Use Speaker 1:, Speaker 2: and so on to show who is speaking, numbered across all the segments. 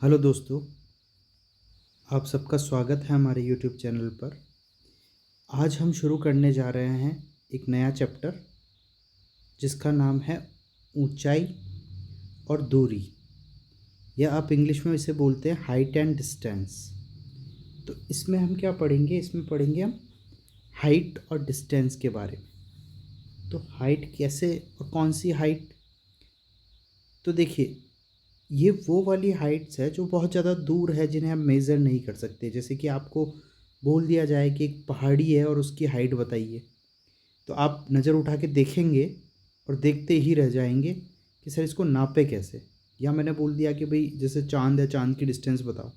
Speaker 1: Hello दोस्तों, आप सबका स्वागत है हमारे यूट्यूब चैनल पर। आज हम शुरू करने जा रहे हैं एक नया चैप्टर जिसका नाम है ऊंचाई और दूरी, या आप इंग्लिश में इसे बोलते हैं हाइट एंड डिस्टेंस। तो इसमें हम क्या पढ़ेंगे? इसमें पढ़ेंगे हम हाइट और डिस्टेंस के बारे में। तो हाइट कैसे और कौन सी हाइट? तो देखिए, ये वो वाली हाइट्स है जो बहुत ज़्यादा दूर है, जिन्हें हम मेज़र नहीं कर सकते। जैसे कि आपको बोल दिया जाए कि एक पहाड़ी है और उसकी हाइट बताइए, तो आप नज़र उठा के देखेंगे और देखते ही रह जाएंगे कि सर इसको नापे कैसे। या मैंने बोल दिया कि भाई जैसे चाँद है, चाँद की डिस्टेंस बताओ,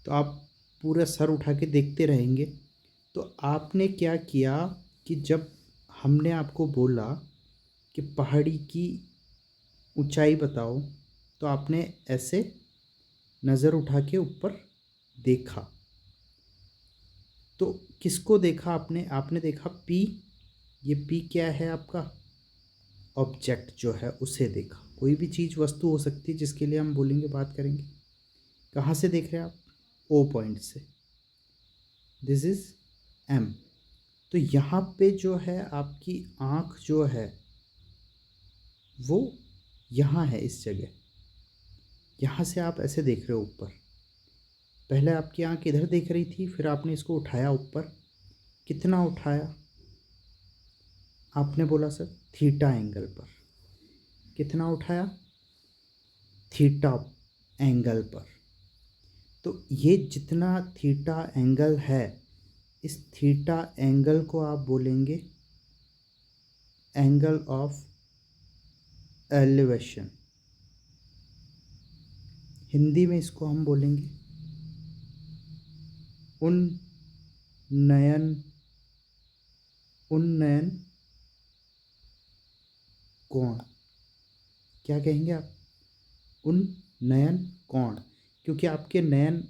Speaker 1: तो आप पूरा सर उठा के देखते रहेंगे। तो आपने क्या किया कि जब हमने आपको बोला कि पहाड़ी की ऊंचाई बताओ, तो आपने ऐसे नज़र उठा के ऊपर देखा। तो किसको देखा आपने? आपने देखा पी। ये पी क्या है? आपका ऑब्जेक्ट जो है उसे देखा। कोई भी चीज़, वस्तु हो सकती है जिसके लिए हम बोलेंगे, बात करेंगे। कहाँ से देख रहे हैं आप? ओ पॉइंट से। This is M. तो यहाँ पे जो है आपकी आँख जो है वो यहाँ है, इस जगह। यहाँ से आप ऐसे देख रहे हो ऊपर। पहले आपकी आँख इधर देख रही थी, फिर आपने इसको उठाया ऊपर। कितना उठाया? आपने बोला सर थीटा एंगल पर। कितना उठाया? थीटा एंगल पर। तो ये जितना थीटा एंगल है, इस थीटा एंगल को आप बोलेंगे एंगल ऑफ एलिवेशन। हिंदी में इसको हम बोलेंगे उन्नयन उन्नयन कोण। क्या कहेंगे आप? उन्नयन कोण, क्योंकि आपके नयन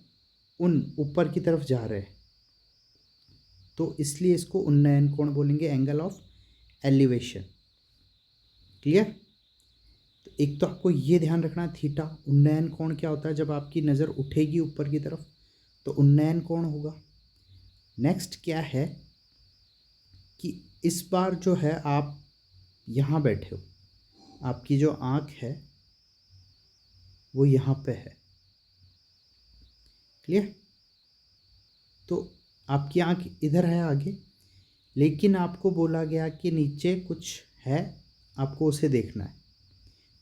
Speaker 1: ऊपर की तरफ जा रहे हैं, तो इसलिए इसको उन्नयन कोण बोलेंगे, एंगल ऑफ एलिवेशन। क्लियर? तो एक तो आपको ये ध्यान रखना, थीटा। उन्नयन कोण क्या होता है? जब आपकी नज़र उठेगी ऊपर की तरफ तो उन्नयन कोण होगा। नेक्स्ट क्या है कि इस बार जो है आप यहाँ बैठे हो, आपकी जो आँख है वो यहाँ पे है। क्लियर? तो आपकी आँख इधर है आगे, लेकिन आपको बोला गया कि नीचे कुछ है, आपको उसे देखना है।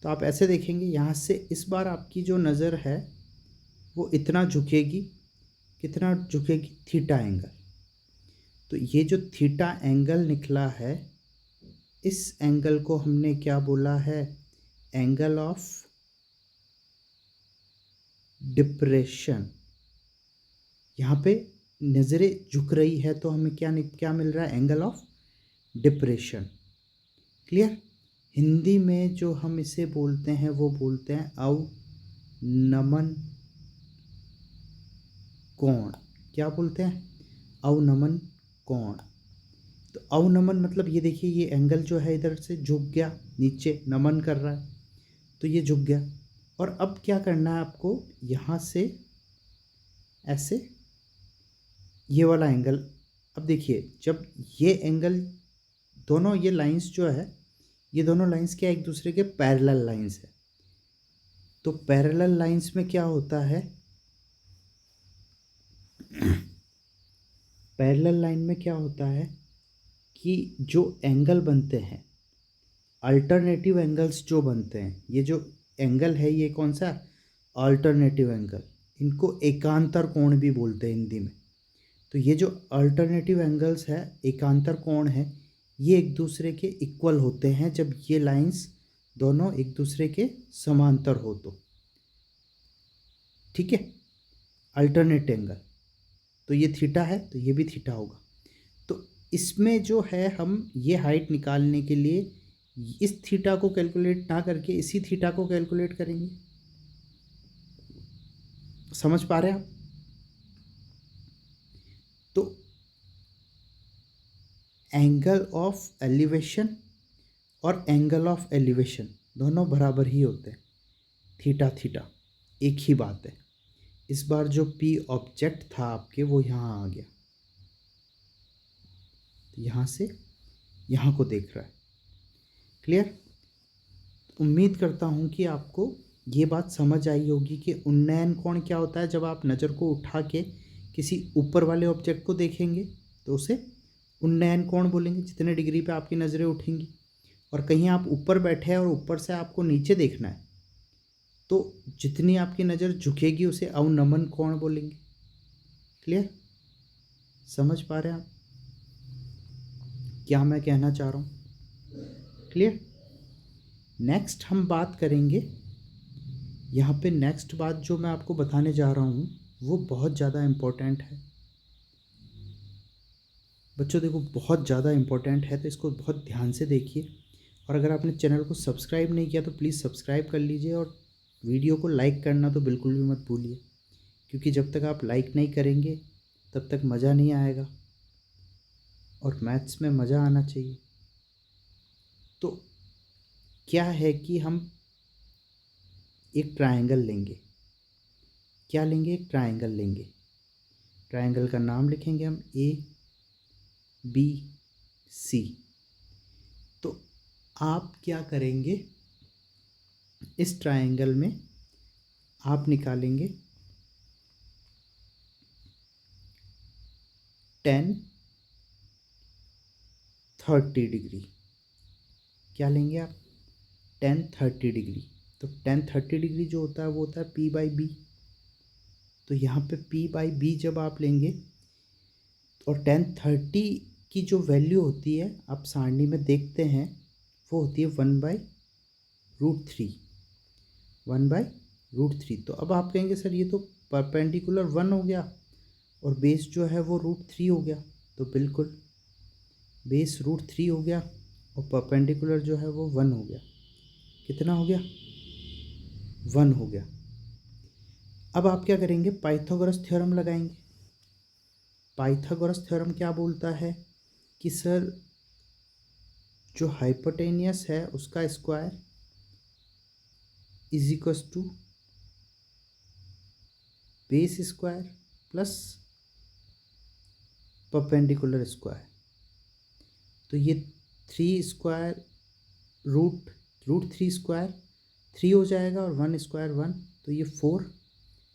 Speaker 1: तो आप ऐसे देखेंगे यहाँ से। इस बार आपकी जो नज़र है वो इतना झुकेगी। कितना झुकेगी? Theta angle. तो ये जो थीटा एंगल निकला है, इस एंगल को हमने क्या बोला है? Angle of depression. यहाँ पे नज़रें झुक रही है तो हमें क्या मिल रहा है? Angle of depression. Clear? Hindi में जो हम इसे बोलते हैं वो बोलते हैं अवनमन कोण। क्या बोलते हैं? अवनमन कोण। तो अवनमन मतलब ये देखिए, ये एंगल जो है इधर से झुक गया, नीचे नमन कर रहा है, तो ये झुक गया। और अब क्या करना है आपको? यहाँ से ऐसे ये वाला एंगल। अब देखिए, जब ये एंगल, दोनों ये लाइंस जो है, ये दोनों लाइंस क्या एक दूसरे के पैरेलल लाइंस है। तो पैरेलल लाइंस में क्या होता है? पैरेलल लाइन में क्या होता है कि जो एंगल बनते हैं, अल्टरनेटिव एंगल्स जो बनते हैं, ये जो एंगल है ये कौन सा? Alternative angle. इनको एकांतर कोण भी बोलते हैं हिंदी में। तो ये जो अल्टरनेटिव एंगल्स है, एकांतर कोण है, ये एक दूसरे के इक्वल होते हैं जब ये लाइंस दोनों एक दूसरे के समांतर हो तो। ठीक है? Alternate angle. तो ये थीटा है तो ये भी थीटा होगा। तो इसमें जो है हम ये हाइट निकालने के लिए इस थीटा को कैलकुलेट ना करके इसी थीटा को कैलकुलेट करेंगे। समझ पा रहे हैं आप? तो एंगल ऑफ एलिवेशन और एंगल ऑफ एलिवेशन दोनों बराबर ही होते हैं, थीटा थीटा। एक ही बात है। इस बार जो P ऑब्जेक्ट था आपके वो यहाँ आ गया, तो यहाँ से यहाँ को देख रहा है। क्लियर? उम्मीद करता हूँ कि आपको ये बात समझ आई होगी कि उन्नयन कोण क्या होता है। जब आप नज़र को उठा के किसी ऊपर वाले ऑब्जेक्ट को देखेंगे तो उसे उन्नयन कोण बोलेंगे, जितने डिग्री पे आपकी नज़रें उठेंगी। और कहीं आप ऊपर बैठे हैं और ऊपर से आपको नीचे देखना है तो जितनी आपकी नज़र झुकेगी उसे अवनमन कोण बोलेंगे। क्लियर? समझ पा रहे हैं आप क्या मैं कहना चाह रहा हूँ? क्लियर? नेक्स्ट हम बात करेंगे, यहाँ पे नेक्स्ट बात जो मैं आपको बताने जा रहा हूँ वो बहुत ज़्यादा इम्पोर्टेंट है बच्चों। देखो बहुत ज़्यादा इम्पोर्टेंट है, तो इसको बहुत ध्यान से देखिए। और अगर आपने चैनल को सब्सक्राइब नहीं किया तो प्लीज़ सब्सक्राइब कर लीजिए, और वीडियो को लाइक करना तो बिल्कुल भी मत भूलिए, क्योंकि जब तक आप लाइक नहीं करेंगे तब तक मज़ा नहीं आएगा, और मैथ्स में मज़ा आना चाहिए। तो क्या है कि हम एक ट्रायंगल लेंगे। क्या लेंगे? एक ट्रायंगल लेंगे। ट्रायंगल का नाम लिखेंगे हम ABC। तो आप क्या करेंगे, इस ट्रायंगल में आप निकालेंगे 10 30 डिग्री। क्या लेंगे आप? 10 30 डिग्री। तो 10 30 डिग्री जो होता है वो होता है P/B। तो यहाँ पे P/B जब आप लेंगे और 10 30 की जो वैल्यू होती है आप सारणी में देखते हैं वो होती है 1/√3। 1/√3। तो अब आप कहेंगे सर ये तो परपेंडिकुलर 1 हो गया और बेस जो है वो √3 हो गया। तो बिल्कुल बेस √3 हो गया और परपेंडिकुलर जो है वो 1 हो गया। कितना हो गया? 1 हो गया। अब आप क्या करेंगे? पाइथागोरस थ्योरम लगाएंगे। पाइथागोरस थ्योरम क्या बोलता है कि सर जो हाइपोटेनियस है उसका square is equals to base square plus perpendicular square. तो ये 3 स्क्वायर √3 स्क्वायर 3 हो जाएगा और 1 स्क्वायर 1, तो ये 4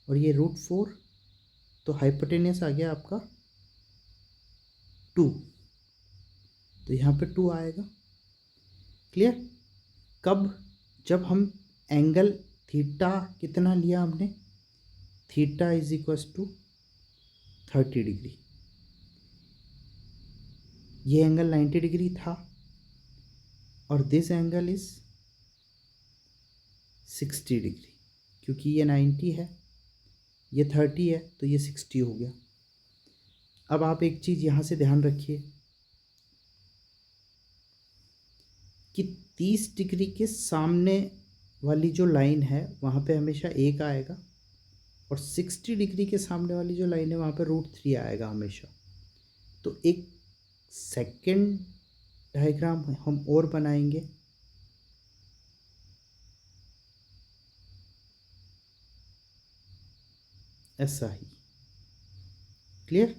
Speaker 1: और ये √4। तो हाइपोटेनियस आ गया आपका 2। तो यहाँ पे 2 आएगा। क्लियर? कब? जब हम एंगल थीटा कितना लिया हमने? Theta is equals to 30 degree. ये एंगल 90 डिग्री था और दिस एंगल इज 60 डिग्री। क्योंकि ये 90 है, ये 30 है, तो ये 60 हो गया। अब आप एक चीज़ यहाँ से ध्यान रखिए कि 30 डिग्री के सामने वाली जो लाइन है वहाँ पे हमेशा 1 आएगा, और 60 डिग्री के सामने वाली जो लाइन है वहाँ पे √3 आएगा हमेशा। तो एक सेकंड डायग्राम हम और बनाएंगे। ऐसा ही। क्लियर?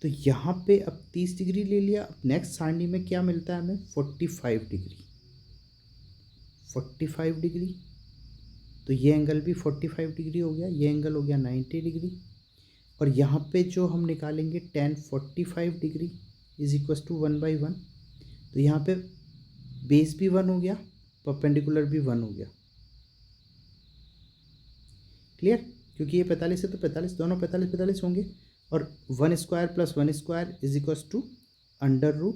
Speaker 1: तो यहाँ पे अब 30 डिग्री ले लिया। अब नेक्स्ट सारणी में क्या मिलता है हमें? 45 डिग्री। 45 डिग्री, तो ये एंगल भी 45 डिग्री हो गया, ये एंगल हो गया 90 डिग्री। और यहाँ पे जो हम निकालेंगे 10 45 डिग्री इज इक्वस टू 1/1। तो यहाँ पे बेस भी 1 हो गया, परपेंडिकुलर भी 1 हो गया। क्लियर? क्योंकि ये 45 है तो 45, दोनों 45 होंगे, और 1 square plus 1 square is equals to √2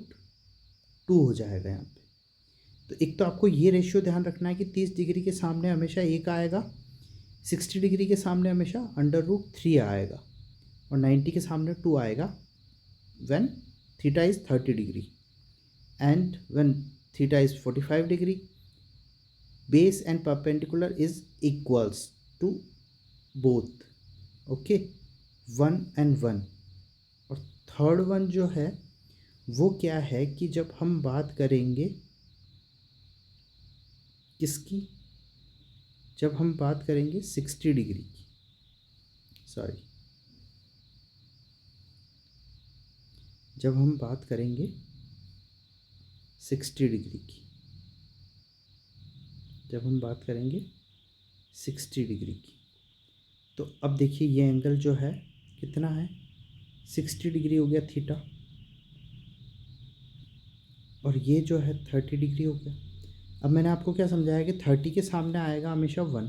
Speaker 1: हो जाएगा यहाँ पे। तो एक तो आपको ये रेशियो ध्यान रखना है कि 30 डिग्री के सामने हमेशा 1 आएगा, 60 डिग्री के सामने हमेशा √3 आएगा, और 90 के सामने 2 आएगा when theta is 30 degree, and when theta is 45 degree base and perpendicular is equals to both. Okay, 1 and 1। और थर्ड वन जो है वो क्या है कि जब हम बात करेंगे किसकी? जब हम बात करेंगे 60 डिग्री की, सॉरी, जब हम बात करेंगे 60 डिग्री की, जब हम बात करेंगे 60 डिग्री की, तो अब देखिए ये एंगल जो है कितना है, 60 डिग्री हो गया थीटा, और ये जो है 30 डिग्री हो गया। अब मैंने आपको क्या समझाया कि 30 के सामने आएगा हमेशा 1,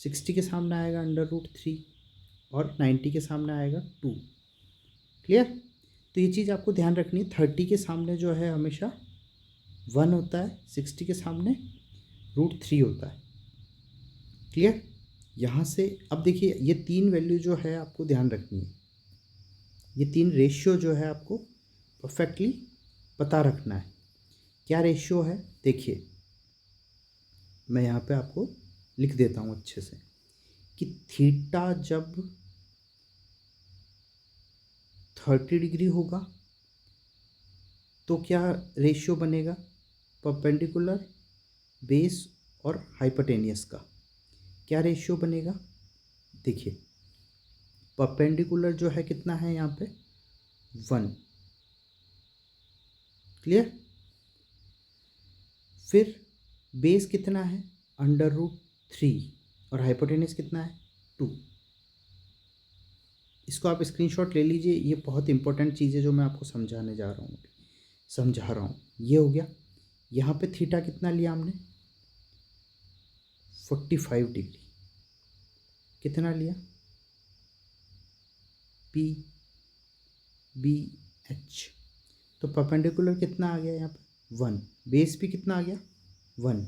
Speaker 1: 60 के सामने आएगा √3 और 90 के सामने आएगा 2। क्लियर? तो ये चीज़ आपको ध्यान रखनी है, 30 के सामने जो है हमेशा 1 होता है, 60 के सामने √3 होता है। क्लियर? यहाँ से अब देखिए ये 3 वैल्यू जो है आपको ध्यान रखनी है, ये 3 रेशियो जो है आपको परफेक्टली पता रखना है। क्या रेशियो है देखिए, मैं यहाँ पे आपको लिख देता हूँ अच्छे से कि थीटा जब 30 डिग्री होगा तो क्या रेशियो बनेगा, परपेंडिकुलर बेस और हाइपोटेनियस का क्या रेशियो बनेगा। देखिए परपेंडिकुलर जो है कितना है यहाँ पे 1। क्लियर? फिर बेस कितना है √3 और हाइपोटेनियस कितना है 2। इसको आप स्क्रीनशॉट ले लीजिए, ये बहुत इंपॉर्टेंट चीज़ है जो मैं आपको समझा रहा हूँ। ये हो गया। यहाँ पे थीटा कितना लिया हमने 45 डिग्री, कितना लिया PBH, तो परपेंडिकुलर कितना आ गया यहाँ पे 1, बेस भी कितना आ गया 1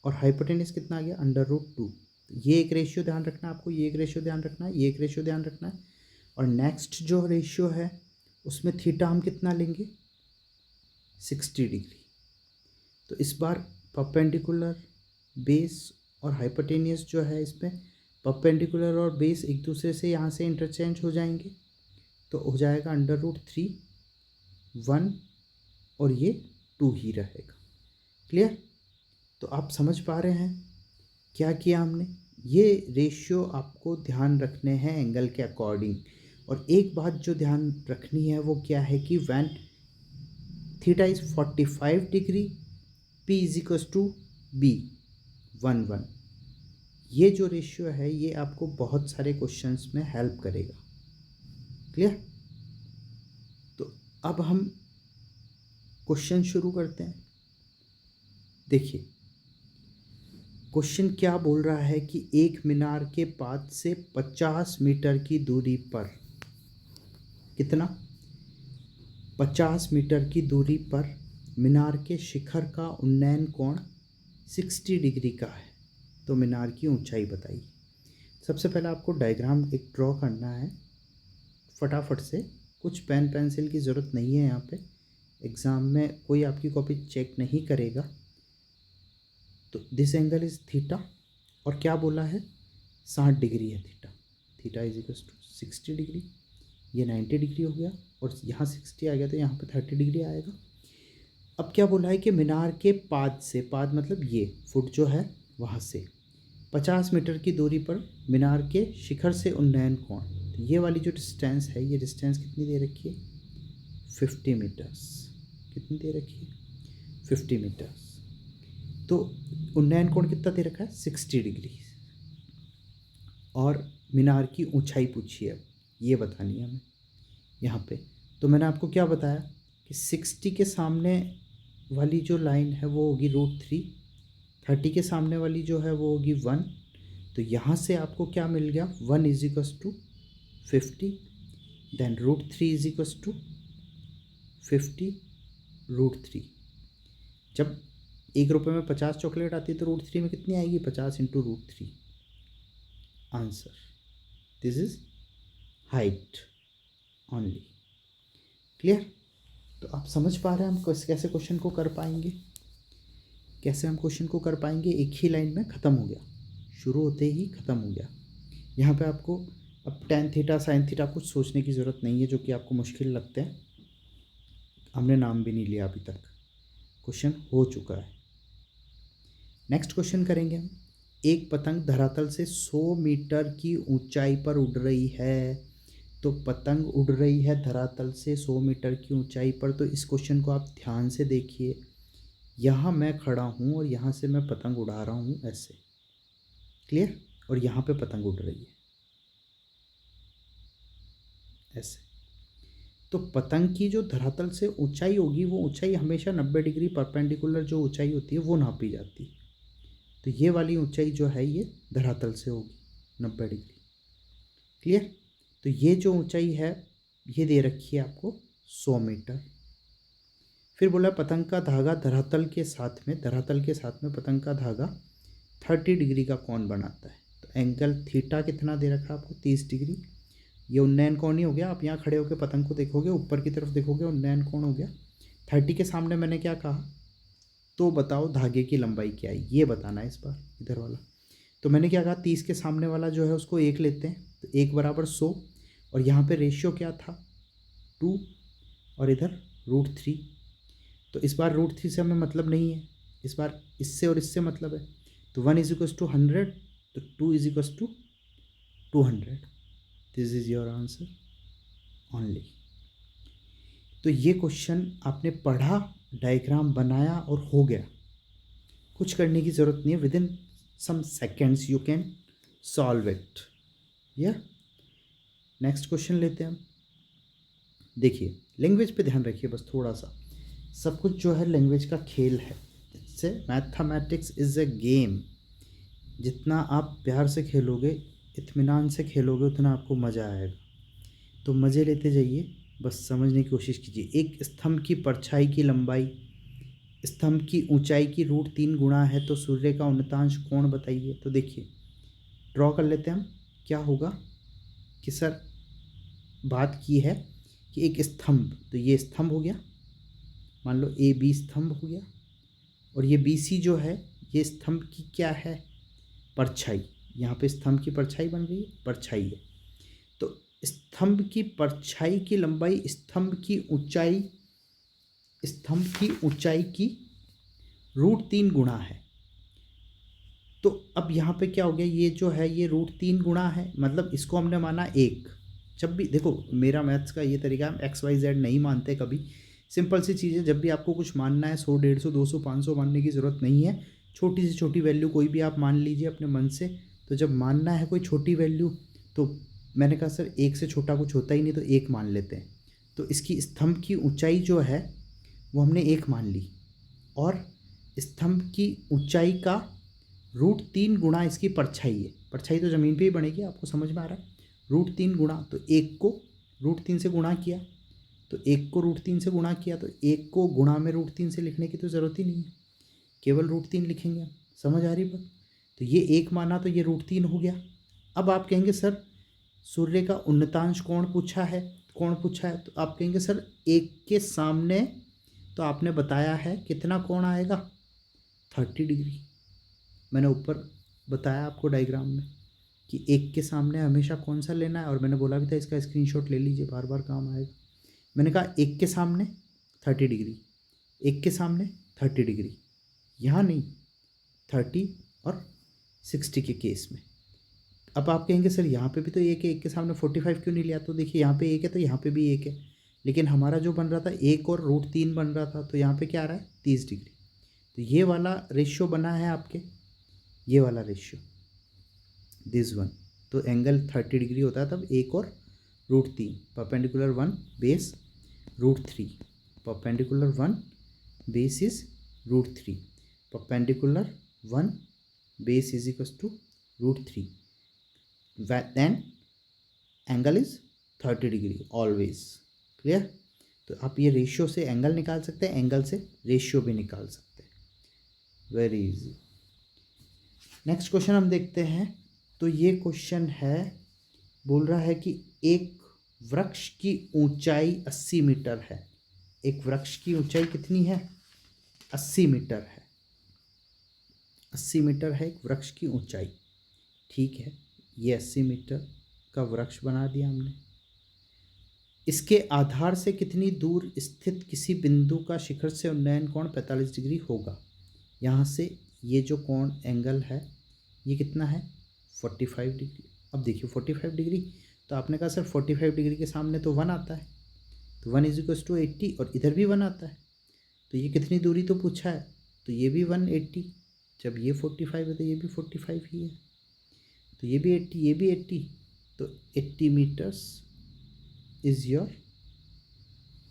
Speaker 1: और हाइपोटेनियस कितना आ गया √2। ये एक रेशियो ध्यान रखना है आपको, ये एक रेशियो ध्यान रखना है, ये एक रेशियो ध्यान रखना है। और नेक्स्ट जो रेशियो है उसमें थीटा हम कितना लेंगे 60 डिग्री। तो इस बार परपेंडिकुलर बेस और हाइपोटेनियस जो है इसमें परपेंडिकुलर और बेस एक दूसरे से यहाँ से इंटरचेंज हो जाएंगे, तो हो जाएगा √3 1 और ये 2 ही रहेगा। क्लियर? तो आप समझ पा रहे हैं क्या किया हमने। ये रेशियो आपको ध्यान रखने हैं एंगल के अकॉर्डिंग। और एक बात जो ध्यान रखनी है वो क्या है कि when theta is 45 degree P = B 1 1, ये जो रेशियो है ये आपको बहुत सारे क्वेश्चंस में हेल्प करेगा। क्लियर? तो अब हम क्वेश्चन शुरू करते हैं। देखिए क्वेश्चन क्या बोल रहा है कि एक मीनार के पाद से 50 मीटर की दूरी पर, कितना 50 मीटर की दूरी पर मीनार के शिखर का उन्नयन कोण 60 डिग्री का है, तो मीनार की ऊंचाई बताइए। सबसे पहले आपको डायग्राम एक ड्रॉ करना है फटाफट से, कुछ पेन पेंसिल की ज़रूरत नहीं है। यहाँ पे एग्ज़ाम में कोई आपकी कॉपी चेक नहीं करेगा। तो दिस एंगल इज़ थीटा, और क्या बोला है 60 डिग्री है थीटा = 60 डिग्री, ये 90 डिग्री हो गया और यहाँ 60 आ गया तो यहाँ पे 30 डिग्री आएगा। अब क्या बोला है कि मीनार के पाद से, पाद मतलब ये फुट जो है वहाँ से 50 मीटर की दूरी पर मीनार के शिखर से उन्नयन कोण, तो ये वाली जो डिस्टेंस है, ये डिस्टेंस कितनी दे रखी है 50 मीटर्स। कितनी दे रखी है 50 मीटर्स। तो उन्नयन कोण कितना दे रखा है 60 डिग्री, और मीनार की ऊंचाई पूछी है, ये बतानी है हमें यहाँ पे। तो मैंने आपको क्या बताया कि 60 के सामने वाली जो लाइन है वो होगी √3, 30 के सामने वाली जो है वो होगी 1। तो यहाँ से आपको क्या मिल गया 1 = 50, देन √3 = 50 √3। जब ₹1 में 50 चॉकलेट आती है तो √3 में कितनी आएगी 50 × √3। Answer, this is height only. Clear? तो आप समझ पा रहे हैं हम कैसे क्वेश्चन को कर पाएंगे, कैसे हम क्वेश्चन को कर पाएंगे। एक ही लाइन में ख़त्म हो गया, शुरू होते ही ख़त्म हो गया। यहाँ पे आपको अब tan थीटा sin थीटा कुछ सोचने की ज़रूरत नहीं है जो कि आपको मुश्किल लगते हैं। हमने नाम भी नहीं लिया अभी तक, क्वेश्चन हो चुका है। नेक्स्ट क्वेश्चन करेंगे हम। एक पतंग धरातल से 100 मीटर की ऊंचाई पर उड़ रही है। तो पतंग उड़ रही है धरातल से 100 मीटर की ऊंचाई पर। तो इस क्वेश्चन को आप ध्यान से देखिए, यहाँ मैं खड़ा हूँ और यहाँ से मैं पतंग उड़ा रहा हूँ ऐसे, क्लियर, और यहाँ पे पतंग उड़ रही है ऐसे। तो पतंग की जो धरातल से ऊंचाई होगी वो ऊंचाई हमेशा 90 डिग्री परपेंडिकुलर जो ऊंचाई होती है वो नापी जाती है। तो ये वाली ऊंचाई जो है ये धरातल से होगी 90 डिग्री, क्लियर। तो ये जो ऊंचाई है ये दे रखी है आपको 100 मीटर। फिर बोला पतंग का धागा धरातल के साथ में पतंग का धागा 30 डिग्री का कोण बनाता है। तो एंगल थीटा कितना दे रखा है आपको, 30 डिग्री। ये उन्नयन कोण ही हो गया। आप यहाँ खड़े होकर पतंग को देखोगे, ऊपर की तरफ देखोगे, उन्नयन कोण हो गया। 30 के सामने मैंने क्या कहा, तो बताओ धागे की लंबाई क्या है, ये बताना है इस बार, इधर वाला। तो मैंने क्या कहा, 30 के सामने वाला जो है उसको 1 लेते हैं, तो 1 बराबर 100, और यहाँ पे रेशियो क्या था 2, और इधर √3। तो इस बार √3 से हमें मतलब नहीं है, इस बार इससे और इससे मतलब है। तो 1 = 100, तो 2 = 200। This is your answer only. तो ये क्वेश्चन आपने पढ़ा, डायग्राम बनाया और हो गया। कुछ करने की ज़रूरत नहीं है, within some seconds you can solve it. या नेक्स्ट क्वेश्चन लेते हैं हम। देखिए लैंग्वेज पे ध्यान रखिए बस थोड़ा सा, सब कुछ जो है लैंग्वेज का खेल है। इससे मैथमेटिक्स इज़ ए गेम, जितना आप प्यार से खेलोगे, इत्मीनान से खेलोगे, उतना आपको मज़ा आएगा। तो मज़े लेते जाइए, बस समझने की कोशिश कीजिए। एक स्तंभ की परछाई की लंबाई स्तंभ की ऊंचाई की √3 गुना है, तो सूर्य का उन्नतांश कोण बताइए। तो देखिए ड्रॉ कर लेते हैं हम। क्या होगा कि सर बात की है कि एक स्तंभ, तो ये स्तंभ हो गया, मान लो AB स्तंभ हो गया, और ये BC जो है ये स्तंभ की क्या है, परछाई। यहाँ पे स्तंभ की परछाई बन रही है, परछाई है। तो स्तंभ की परछाई की लंबाई स्तंभ की ऊंचाई की √3 गुना है। तो अब यहाँ पे क्या हो गया, ये जो है ये √3 गुना है, मतलब इसको हमने माना 1। जब भी देखो मेरा मैथ्स का ये तरीका, हम XYZ नहीं मानते कभी। सिंपल सी चीज़ है, जब भी आपको कुछ मानना है 100, 150, 200, 500 मानने की ज़रूरत नहीं है। छोटी से छोटी वैल्यू कोई भी आप मान लीजिए अपने मन से। तो जब मानना है कोई छोटी वैल्यू, तो मैंने कहा सर 1 से छोटा कुछ होता ही नहीं, तो 1 मान लेते हैं। तो इसकी स्तंभ की ऊंचाई जो है वो हमने 1 मान ली, और स्तंभ की ऊंचाई का √3 गुना इसकी परछाई है। परछाई तो ज़मीन पे ही बनेगी, आपको समझ में आ रहा है। √3 गुना, तो 1 को √3 से गुणा किया, तो 1 को √3 से गुणा किया, तो 1 को गुणा में √3 से लिखने की तो ज़रूरत ही नहीं है, केवल √3 लिखेंगे। समझ आ रही बात। तो ये 1 माना, तो ये √3 हो गया। अब आप कहेंगे सर सूर्य का उन्नतांश कोण पूछा है, तो आप कहेंगे सर 1 के सामने, तो आपने बताया है कितना कोण आएगा, 30 डिग्री। मैंने ऊपर बताया आपको डायग्राम में कि 1 के सामने हमेशा कौन सा लेना है, और मैंने बोला भी था इसका स्क्रीनशॉट ले लीजिए, बार बार काम आएगा। मैंने कहा 1 के सामने 30 डिग्री, 1 के सामने 30 डिग्री, यहाँ नहीं 30 और 60 के केस में। अब आप कहेंगे सर यहाँ पे भी तो 1 है, 1 के सामने 45 क्यों नहीं लिया। तो देखिए यहाँ पे 1 है तो यहाँ पे भी 1 है, लेकिन हमारा जो बन रहा था 1 और √3 बन रहा था, तो यहाँ पे क्या आ रहा है 30 डिग्री। तो ये वाला रेशियो बना है आपके, ये वाला रेशियो, दिस वन। तो एंगल 30 डिग्री होता है तब 1 और √3, perpendicular 1 base √3, perpendicular 1 base is √3, perpendicular 1 base is equal to √3, then angle is 30 degree always. Clear. तो आप ये रेशियो से एंगल निकाल सकते हैं, एंगल से रेशियो भी निकाल सकते हैं, वेरी इजी। नेक्स्ट क्वेश्चन हम देखते हैं। तो ये क्वेश्चन है, बोल रहा है कि एक वृक्ष की ऊंचाई 80 मीटर है। एक वृक्ष की ऊंचाई कितनी है, 80 मीटर है। 80 मीटर है एक वृक्ष की ऊंचाई, ठीक है। ये 80 मीटर का वृक्ष बना दिया हमने। इसके आधार से कितनी दूर स्थित किसी बिंदु का शिखर से उन्नयन कोण 45 डिग्री होगा। यहाँ से ये जो कोण एंगल है ये कितना है 45 डिग्री। अब देखिए 45 डिग्री, तो आपने कहा सर 45 डिग्री के सामने तो 1 आता है, तो 1 = 80 और इधर भी 1 आता है, तो ये कितनी दूरी तो पूछा है, तो ये भी 180। जब ये 45 है तो ये भी 45 ही है, तो ये भी 80, ये भी 80, तो 80 meters is your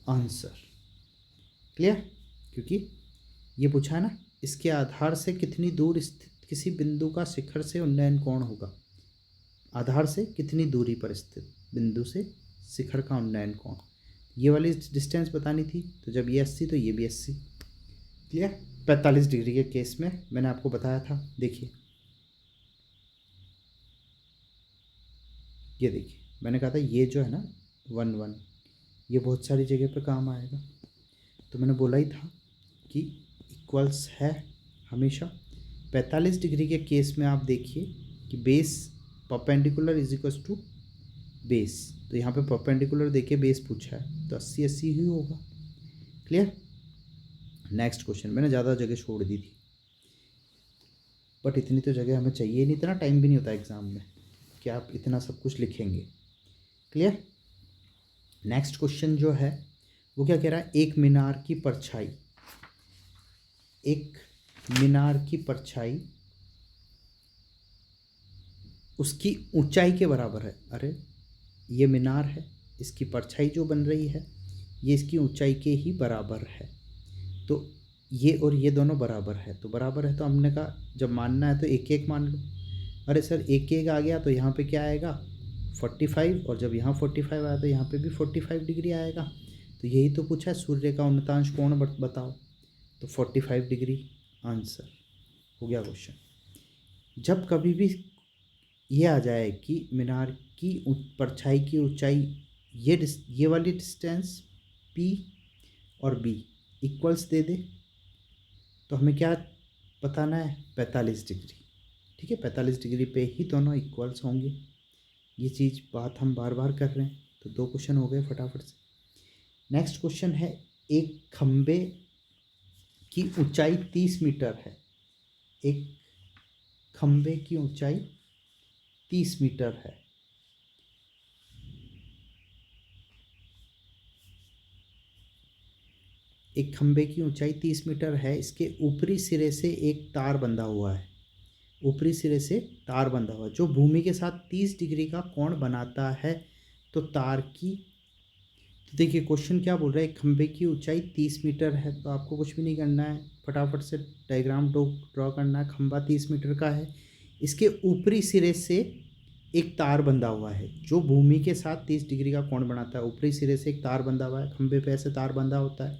Speaker 1: answer. Clear? क्योंकि ये पूछा है ना, इसके आधार से कितनी दूर स्थित किसी बिंदु का शिखर से उन्नयन कोण होगा। आधार से कितनी दूरी पर स्थित बिंदु से शिखर का उन्नयन कोण, ये वाली डिस्टेंस बतानी थी, तो जब ये 80 तो ये भी 80। क्लियर? 45 डिग्री के केस में मैंने आपको बताया था। देखिए ये देखिए, मैंने कहा था ये जो है ना 1 1, ये बहुत सारी जगह पे काम आएगा, तो मैंने बोला ही था कि इक्वल्स है हमेशा। 45 डिग्री के केस में आप देखिए कि base perpendicular is equals to base, तो यहाँ पे परपेंडिकुलर देखिए बेस पूछा है, तो 80 80 ही होगा। क्लियर? नेक्स्ट क्वेश्चन, मैंने ज़्यादा जगह छोड़ दी थी, बट इतनी तो जगह हमें चाहिए नहीं, इतना टाइम भी नहीं होता एग्ज़ाम में कि आप इतना सब कुछ लिखेंगे। क्लियर? नेक्स्ट क्वेश्चन जो है वो क्या कह रहा है, एक मीनार की परछाई, एक मीनार की परछाई उसकी ऊंचाई के बराबर है। अरे ये मीनार है, इसकी परछाई जो बन रही है ये इसकी ऊंचाई के ही बराबर है, तो ये और ये दोनों बराबर है, तो बराबर है, तो हमने कहा जब मानना है तो एक एक मान लो। अरे सर एक एक आ गया तो यहाँ पे क्या आएगा 45, और जब यहाँ 45 आया तो यहाँ पे भी 45 डिग्री आएगा, तो यही तो पूछा है सूर्य का उन्नतांश कोण बताओ, तो 45 डिग्री आंसर हो गया क्वेश्चन। जब कभी भी ये आ जाए कि मीनार की परछाई की ऊंचाई, ये वाली डिस्टेंस P और B इक्वल्स दे दे, तो हमें क्या बताना है 45 डिग्री। ठीक है, 45 डिग्री पे ही दोनों इक्वल्स होंगे, ये चीज़ बात हम बार बार कर रहे हैं, तो 2 क्वेश्चन हो गए फटाफट से। नेक्स्ट क्वेश्चन है, एक खंबे की ऊंचाई 30 मीटर है, एक खंबे की ऊंचाई 30 मीटर है, एक खंबे की ऊंचाई 30 मीटर है, इसके ऊपरी सिरे से एक तार बंधा हुआ है, ऊपरी सिरे से तार बंधा हुआ है जो भूमि के साथ 30 डिग्री का कोण बनाता है, तो तार की, तो देखिए क्वेश्चन क्या बोल रहा है, एक खंबे की ऊंचाई 30 मीटर है, तो आपको कुछ भी नहीं करना है, फटाफट से डायग्राम ड्रॉ करना है। खंबा 30 मीटर का है, इसके ऊपरी सिरे से एक तार बंधा हुआ है जो भूमि के साथ 30 डिग्री का कोण बनाता है, ऊपरी सिरे से एक तार बंधा हुआ है, खंबे पे ऐसे तार बंधा होता है,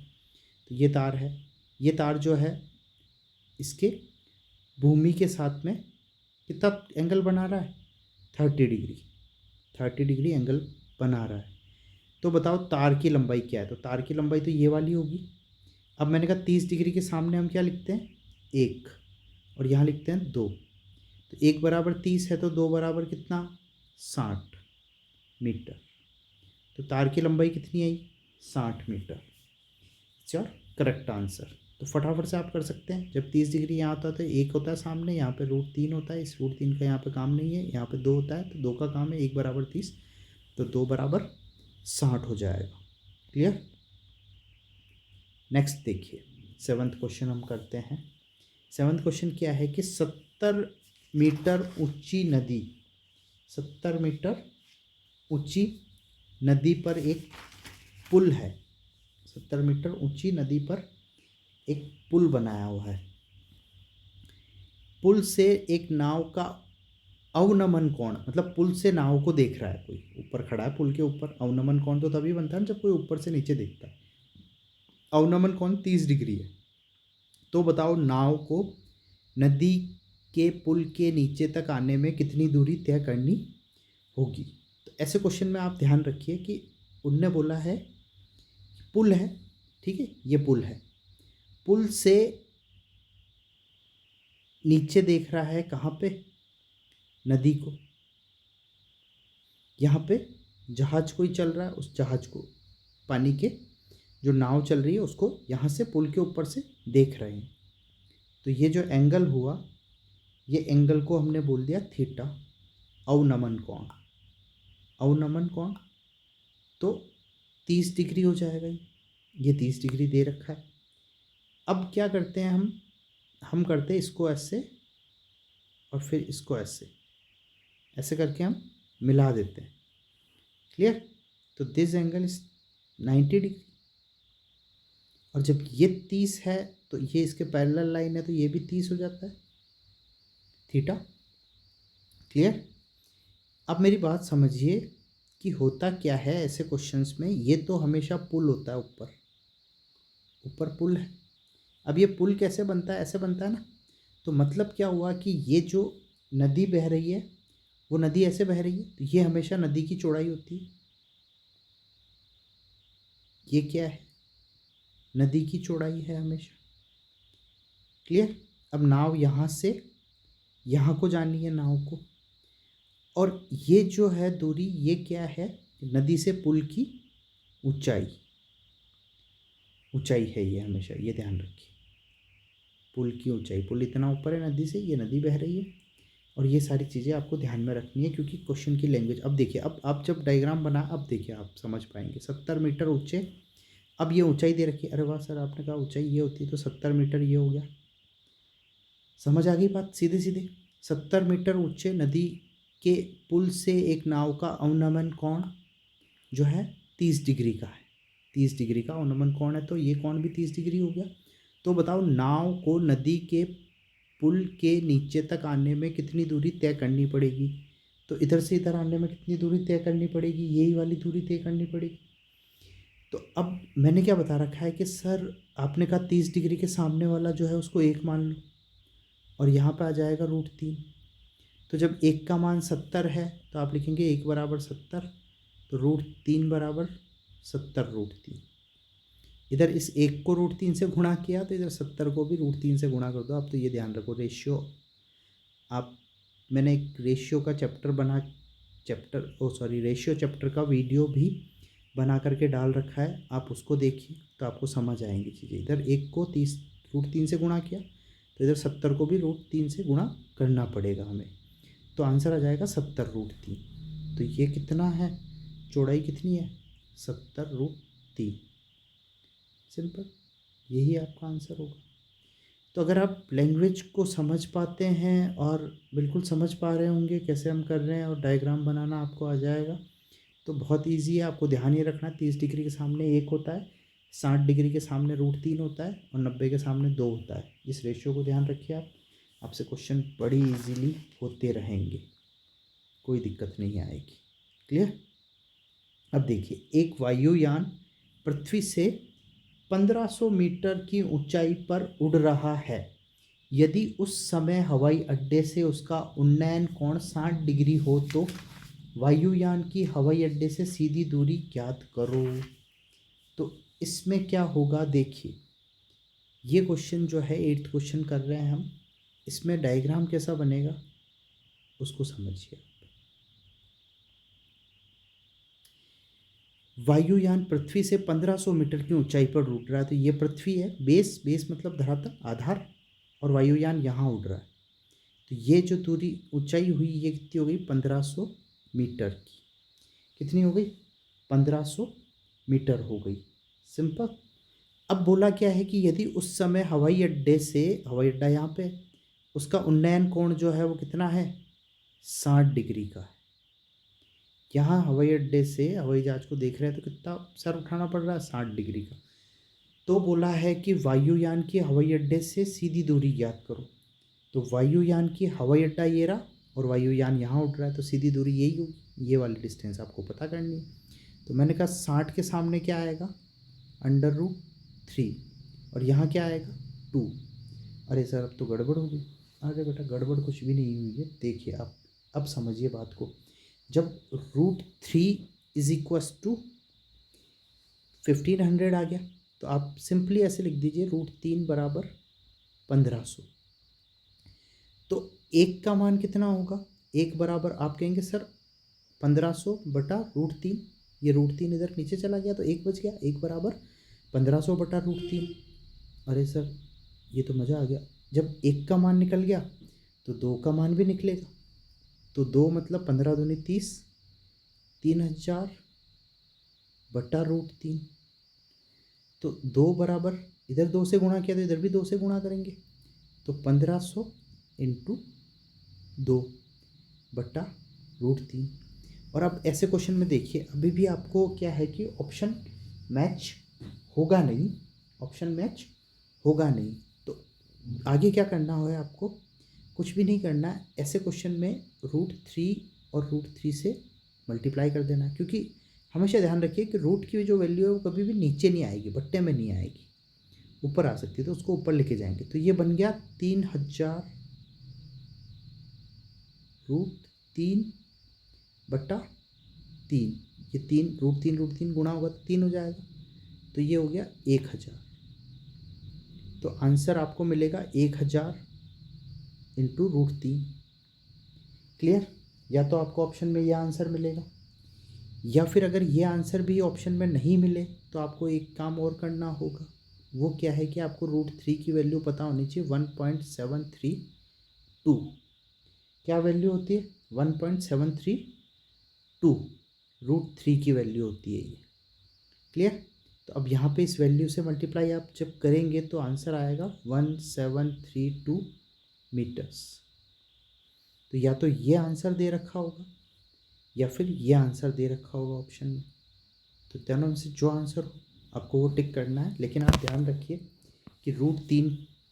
Speaker 1: तो ये तार है, ये तार जो है इसके भूमि के साथ में कितना एंगल बना रहा है 30 डिग्री, 30 डिग्री एंगल बना रहा है। तो बताओ तार की लंबाई क्या है, तो तार की लंबाई तो ये वाली होगी। अब मैंने कहा 30 डिग्री के सामने हम क्या लिखते हैं 1, और यहाँ लिखते हैं 2, तो 1 बराबर 30 है, तो 2 बराबर कितना 60 मीटर, तो तार की लंबाई कितनी आई 60 मीटर। चल करेक्ट आंसर। तो फटाफट से आप कर सकते हैं, जब 30 डिग्री यहाँ होता है तो 1 होता है सामने, यहाँ पे √3 होता है, इस √3 का यहाँ पे काम नहीं है, यहाँ पे 2 होता है, तो 2 का काम है, 1 बराबर 30, तो 2 बराबर 60 हो जाएगा। क्लियर? नेक्स्ट देखिए 7th क्वेश्चन हम करते हैं। 7th क्वेश्चन क्या है कि 70 मीटर ऊंची नदी, 70 मीटर ऊंची नदी पर एक पुल है, 70 मीटर ऊंची नदी पर एक पुल बनाया हुआ है, पुल से एक नाव का अवनमन कोण, मतलब पुल से नाव को देख रहा है कोई, ऊपर खड़ा है पुल के ऊपर, अवनमन कोण तो तभी बनता है जब कोई ऊपर से नीचे देखता है, अवनमन कोण 30 डिग्री है, तो बताओ नाव को नदी के पुल के नीचे तक आने में कितनी दूरी तय करनी होगी। तो ऐसे क्वेश्चन में आप ध्यान रखिए कि उनने बोला है पुल है, ठीक है, ये पुल है, पुल से नीचे देख रहा है कहाँ पे नदी को, यहाँ पे जहाज कोई चल रहा है, उस जहाज को पानी के जो नाव चल रही है उसको यहाँ से पुल के ऊपर से देख रहे हैं, तो ये जो एंगल हुआ ये एंगल को हमने बोल दिया थीटा, अवनमन कोण, अवनमन कोण तो 30 डिग्री हो जाएगा। ये 30 डिग्री दे रखा है। अब क्या करते हैं हम करते हैं इसको ऐसे और फिर इसको ऐसे, ऐसे करके हम मिला देते हैं। क्लियर? तो दिस एंगल इज 90 डिग्री, और जब ये 30 है तो ये इसके पैरेलल लाइन है तो ये भी 30 हो जाता है थीटा। क्लियर? अब मेरी बात समझिए कि होता क्या है ऐसे क्वेश्चंस में, ये तो हमेशा पुल होता है, ऊपर ऊपर पुल है। अब ये पुल कैसे बनता है? ऐसे बनता है ना। तो मतलब क्या हुआ कि ये जो नदी बह रही है वो नदी ऐसे बह रही है, तो ये हमेशा नदी की चौड़ाई होती है। ये क्या है? नदी की चौड़ाई है हमेशा। क्लियर? अब नाव यहाँ से यहाँ को जानी है नाव को, और ये जो है दूरी, ये क्या है? नदी से पुल की ऊंचाई, ऊंचाई है ये हमेशा, ये ध्यान रखिए। पुल की ऊंचाई, पुल इतना ऊपर है नदी से, ये नदी बह रही है, और ये सारी चीज़ें आपको ध्यान में रखनी है क्योंकि क्वेश्चन की लैंग्वेज। अब देखिए, अब आप जब डायग्राम बना, अब देखिए आप समझ पाएंगे। 70 मीटर ऊंचे, अब ये ऊंचाई दे रखी है। अरे वाह सर, आपने कहा ऊंचाई ये होती है तो 70 मीटर ये हो गया। समझ आ गई बात? सीधे सीधे 70 मीटर ऊंचे नदी के पुल से एक नाव का अवनमन कोण जो है 30 डिग्री का है। 30 डिग्री का अवनमन कोण है तो ये कोण भी 30 डिग्री हो गया। तो बताओ, नाव को नदी के पुल के नीचे तक आने में कितनी दूरी तय करनी पड़ेगी? तो इधर से इधर आने में कितनी दूरी तय करनी पड़ेगी? यही वाली दूरी तय करनी पड़ेगी। तो अब मैंने क्या बता रखा है कि सर आपने कहा 30 डिग्री के सामने वाला जो है उसको 1 मान लो, और यहाँ पे आ जाएगा √3। तो जब 1 का मान 70 है तो आप लिखेंगे 1 बराबर 70, तो √3 बराबर 70√3। इधर इस 1 को √3 से गुणा किया तो इधर 70 को भी √3 से गुणा कर दो। आप तो ये ध्यान रखो, रेशियो मैंने एक रेशियो का रेशियो चैप्टर का वीडियो भी बना करके डाल रखा है, आप उसको देखिए तो आपको समझ आएंगी चीज़ें। इधर 1 को √3 से गुणा किया तो इधर 70 को भी √3 से गुणा करना पड़ेगा हमें, तो आंसर आ जाएगा 70√3। तो ये कितना है? चौड़ाई कितनी है? 70√3। सिंपल, यही आपका आंसर होगा। तो अगर आप लैंग्वेज को समझ पाते हैं और बिल्कुल समझ पा रहे होंगे कैसे हम कर रहे हैं, और डायग्राम बनाना आपको आ जाएगा, तो बहुत इजी है। आपको ध्यान ये रखना है 30 डिग्री के सामने 1 होता है, 60 डिग्री के सामने √3 होता है, और 90 के सामने 2 होता है। इस रेशियो को ध्यान रखिए आप, आपसे क्वेश्चन बड़ी इजीली होते रहेंगे, कोई दिक्कत नहीं आएगी। क्लियर? अब देखिए, एक वायुयान पृथ्वी से 1500 मीटर की ऊंचाई पर उड़ रहा है। यदि उस समय हवाई अड्डे से उसका उन्नयन कोण 60 डिग्री हो तो वायुयान की हवाई अड्डे से सीधी दूरी ज्ञात करो। तो इसमें क्या होगा? देखिए, ये क्वेश्चन जो है 8th क्वेश्चन कर रहे हैं हम, इसमें डायग्राम कैसा बनेगा उसको समझिए। वायुयान पृथ्वी से 1500 मीटर की ऊंचाई पर उड़ रहा है, तो ये पृथ्वी है, बेस मतलब धरातल, आधार, और वायुयान यहाँ उड़ रहा है। तो ये जो दूरी ऊंचाई हुई ये कितनी हो गई? 1500 मीटर की। कितनी हो गई? 1500 मीटर हो गई। सिंपल। अब बोला क्या है कि यदि उस समय हवाई अड्डा यहाँ पे, उसका उन्नयन कोण जो है वो कितना है? 60 डिग्री का है। यहाँ हवाई अड्डे से हवाई जहाज को देख रहे हैं तो कितना सर उठाना पड़ रहा है? 60 डिग्री का। तो बोला है कि वायुयान की हवाई अड्डे से सीधी दूरी ज्ञात करो। तो वायुयान की हवाई अड्डा ये रहा, और वायुयान यहाँ उड़ रहा है, तो सीधी दूरी यही होगी, ये वाली डिस्टेंस आपको पता करनी है। तो मैंने कहा 60 के सामने क्या आएगा? √3, और यहाँ क्या आएगा? 2। अरे सर अब तो गड़बड़ हो गई। अरे बेटा, गड़बड़ कुछ भी नहीं हुई है। देखिए आप अब समझिए बात को। जब √3 = 1500 आ गया तो आप सिंपली ऐसे लिख दीजिए √3 बराबर 1500। तो 1 का मान कितना होगा? 1 बराबर आप कहेंगे सर 1500 बटा √3, ये √3 इधर नीचे चला गया तो 1 बच गया, 1 बराबर 1500 बटा √3। अरे सर ये तो मज़ा आ गया, जब 1 का मान निकल गया तो 2 का मान भी निकलेगा। तो 2 मतलब 15 दूनी 30, 3000 बटा √3। तो 2 बराबर, इधर 2 से गुणा किया तो इधर भी 2 से गुणा करेंगे, तो 1500 इंटू 2 बटा √3। और अब ऐसे क्वेश्चन में देखिए, अभी भी आपको क्या है कि ऑप्शन मैच होगा नहीं, ऑप्शन मैच होगा नहीं। तो आगे क्या करना है आपको, कुछ भी नहीं करना है। ऐसे क्वेश्चन में √3 और √3 से मल्टीप्लाई कर देना, क्योंकि हमेशा ध्यान रखिए कि रूट की जो वैल्यू है वो कभी भी नीचे नहीं आएगी, बट्टे में नहीं आएगी, ऊपर आ सकती है, तो उसको ऊपर लेके जाएंगे। तो ये बन गया 3000 √3 बटा 3। ये 3 √3 गुणा होगा तो 3 हो जाएगा, तो ये हो गया 1000। तो आंसर आपको मिलेगा 1000 इंटू √3। क्लियर? या तो आपको ऑप्शन में ये आंसर मिलेगा, या फिर अगर ये आंसर भी ऑप्शन में नहीं मिले तो आपको एक काम और करना होगा। वो क्या है कि आपको √3 की वैल्यू पता होनी चाहिए, 1.732। क्या वैल्यू होती है? 1.732 √3 की वैल्यू होती है ये। क्लियर? तो अब यहाँ पे इस वैल्यू से मल्टीप्लाई आप जब करेंगे तो आंसर आएगा 1732 मीटर्स। तो या तो ये आंसर दे रखा होगा या फिर ये आंसर दे रखा होगा ऑप्शन में। तो दोनों में से जो आंसर हो आपको वो टिक करना है। लेकिन आप ध्यान रखिए कि √3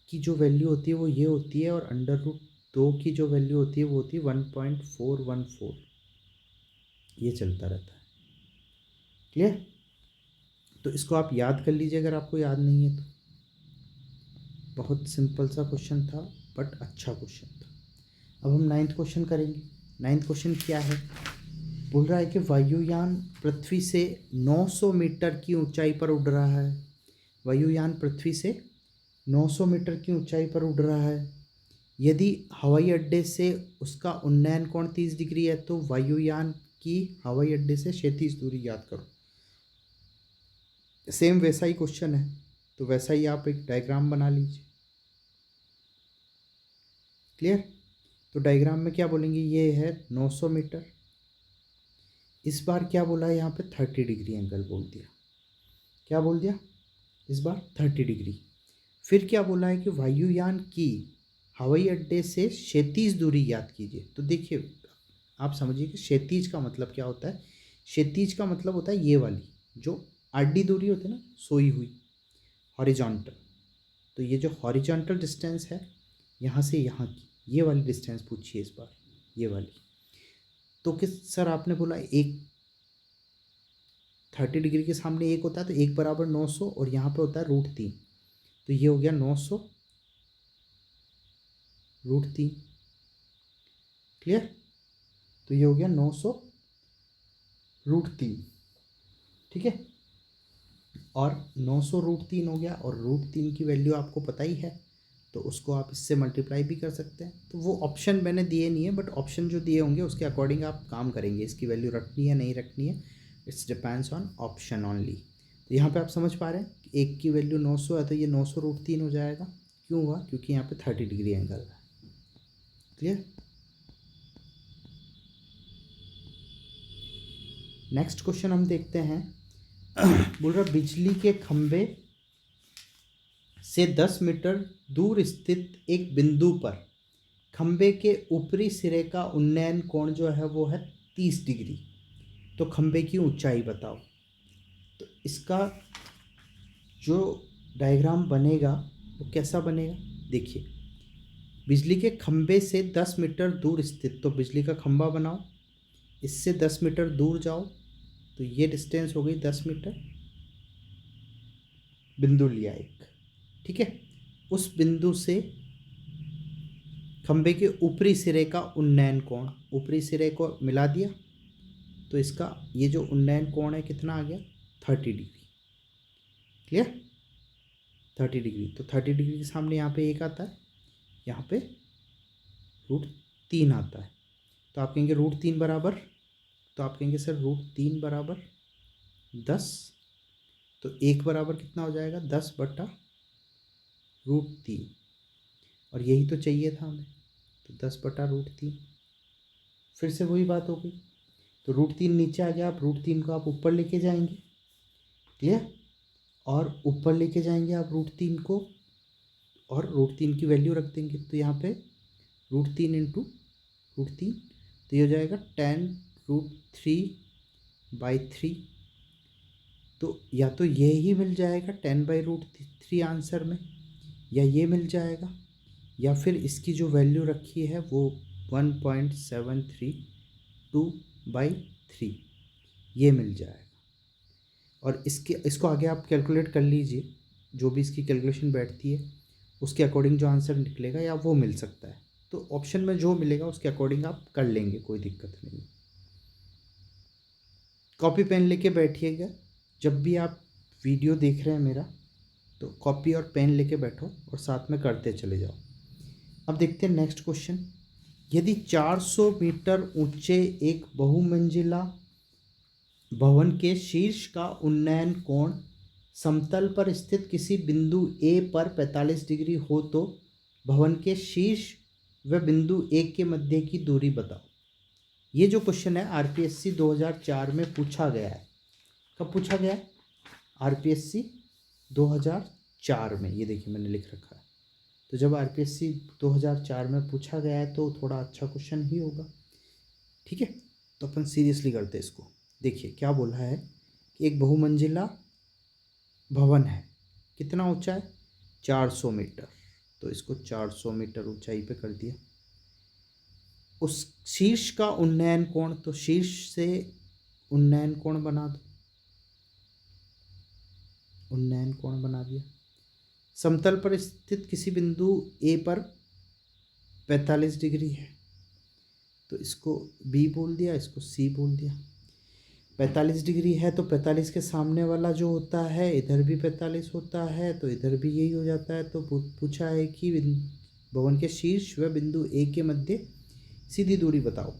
Speaker 1: की जो वैल्यू होती है वो ये होती है, और √2 की जो वैल्यू होती है वो होती है 1.414। ये चलता रहता है। क्लियर? तो इसको आप याद कर लीजिए अगर आपको याद नहीं है तो। बहुत सिंपल सा क्वेश्चन था, बट अच्छा क्वेश्चन था। अब हम 9th क्वेश्चन करेंगे। 9th क्वेश्चन क्या है? बोल रहा है कि वायुयान पृथ्वी से 900 मीटर की ऊंचाई पर उड़ रहा है। वायुयान पृथ्वी से 900 मीटर की ऊंचाई पर उड़ रहा है। यदि हवाई अड्डे से उसका उन्नयन कोण 30 डिग्री है, तो वायुयान की हवाई अड्डे से क्षैतिज दूरी याद करो। सेम वैसा ही क्वेश्चन है, तो वैसा ही आप एक डायग्राम बना लीजिए। क्लियर? तो डायग्राम में क्या बोलेंगे, ये है 900 मीटर। इस बार क्या बोला है यहाँ पे? 30 डिग्री एंगल बोल दिया। क्या बोल दिया इस बार? 30 डिग्री। फिर क्या बोला है कि वायुयान की हवाई अड्डे से क्षैतिज दूरी याद कीजिए। तो देखिए, आप समझिए कि क्षैतिज का मतलब क्या होता है। क्षैतिज का मतलब होता है ये वाली जो आडी दूरी होती है ना, सोई हुई, हॉरिजॉन्टल। तो ये जो हॉरिजॉन्टल डिस्टेंस है यहाँ से यहाँ की, ये वाली डिस्टेंस पूछिए इस बार, ये वाली। तो किस सर आपने बोला एक 30 डिग्री के सामने एक होता है, तो 1 बराबर 900, और यहाँ पे होता है √3। तो ये हो गया 900 √3। क्लियर? तो ये हो गया 900 √3। ठीक है, और 900 √3 हो गया, और √3 की वैल्यू आपको पता ही है, तो उसको आप इससे मल्टीप्लाई भी कर सकते हैं। तो वो ऑप्शन मैंने दिए नहीं है, बट ऑप्शन जो दिए होंगे उसके अकॉर्डिंग आप काम करेंगे, इसकी वैल्यू रखनी है नहीं रखनी है, it's depends on option only. तो यहाँ पे आप समझ पा रहे हैं कि एक की वैल्यू 900 है, तो ये 900 √3 हो जाएगा। क्यों हुआ? क्योंकि यहाँ पे 30 डिग्री एंगल है। क्लियर? नेक्स्ट क्वेश्चन हम देखते हैं। बोल रहा बिजली के खंभे से 10 मीटर दूर स्थित एक बिंदु पर खंभे के ऊपरी सिरे का उन्नयन कोण जो है वो है 30 डिग्री। तो खंभे की ऊंचाई बताओ। तो इसका जो डायग्राम बनेगा वो कैसा बनेगा? देखिए, बिजली के खंभे से 10 मीटर दूर स्थित, तो बिजली का खंभा बनाओ, इससे 10 मीटर दूर जाओ, तो ये डिस्टेंस हो गई 10 मीटर। बिंदु लिया एक, ठीक है। उस बिंदु से खंभे के ऊपरी सिरे का उन्नयन कोण, ऊपरी सिरे को मिला दिया, तो इसका ये जो उन्नयन कोण है कितना आ गया? 30 डिग्री। क्लियर? 30 डिग्री। तो 30 डिग्री के सामने यहाँ पे एक आता है, यहाँ पे √3 आता है। तो आप कहेंगे √3 बराबर, तो आप कहेंगे सर √3 बराबर 10। तो एक बराबर कितना हो जाएगा? 10 बटा √3। और यही तो चाहिए था हमें, तो 10/√3। फिर से वही बात हो गई, तो √3 नीचे आ गया, आप √3 को आप ऊपर लेके जाएंगे, क्लियर, और ऊपर लेके जाएंगे आप √3 को, और √3 की वैल्यू रख देंगे। तो यहाँ पे √3 इंटू √3, तो ये हो जाएगा 10√3/3। तो या तो ये ही मिल जाएगा 10/√3 आंसर में, या ये मिल जाएगा, या फिर इसकी जो वैल्यू रखी है वो 1.732/3 ये मिल जाएगा। और इसको आगे आप कैलकुलेट कर लीजिए, जो भी इसकी कैलकुलेशन बैठती है उसके अकॉर्डिंग जो आंसर निकलेगा या वो मिल सकता है। तो ऑप्शन में जो मिलेगा उसके अकॉर्डिंग आप कर लेंगे, कोई दिक्कत नहीं। कॉपी पेन लेके बैठिएगा, जब भी आप वीडियो देख रहे हैं मेरा, तो कॉपी और पेन लेके बैठो और साथ में करते चले जाओ। अब देखते हैं नेक्स्ट क्वेश्चन। यदि 400 मीटर ऊंचे एक बहुमंजिला भवन के शीर्ष का उन्नयन कोण समतल पर स्थित किसी बिंदु ए पर 45 डिग्री हो तो भवन के शीर्ष व बिंदु ए के मध्य की दूरी बताओ। ये जो क्वेश्चन है आरपीएससी 2004 में पूछा गया है। कब पूछा गया है? आरपीएससी 2004 में। ये देखिए मैंने लिख रखा है। तो जब आरपीएससी 2004 में पूछा गया है तो थोड़ा अच्छा क्वेश्चन ही होगा, ठीक है। तो अपन सीरियसली करते हैं इसको। देखिए क्या बोला है कि एक बहुमंजिला भवन है, कितना ऊंचा है? 400 मीटर। तो इसको 400 मीटर ऊंचाई पे कर दिया। उस शीर्ष का उन्नयन कोण, तो शीर्ष से उन्नयन कोण बना दो, उन्नयन कोण बना दिया। समतल पर स्थित किसी बिंदु ए पर 45 डिग्री है, तो इसको बी बोल दिया, इसको सी बोल दिया। 45 डिग्री है तो 45 के सामने वाला जो होता है इधर भी 45 होता है, तो इधर भी यही हो जाता है। तो पूछा है कि भवन के शीर्ष व बिंदु ए के मध्य सीधी दूरी बताओ।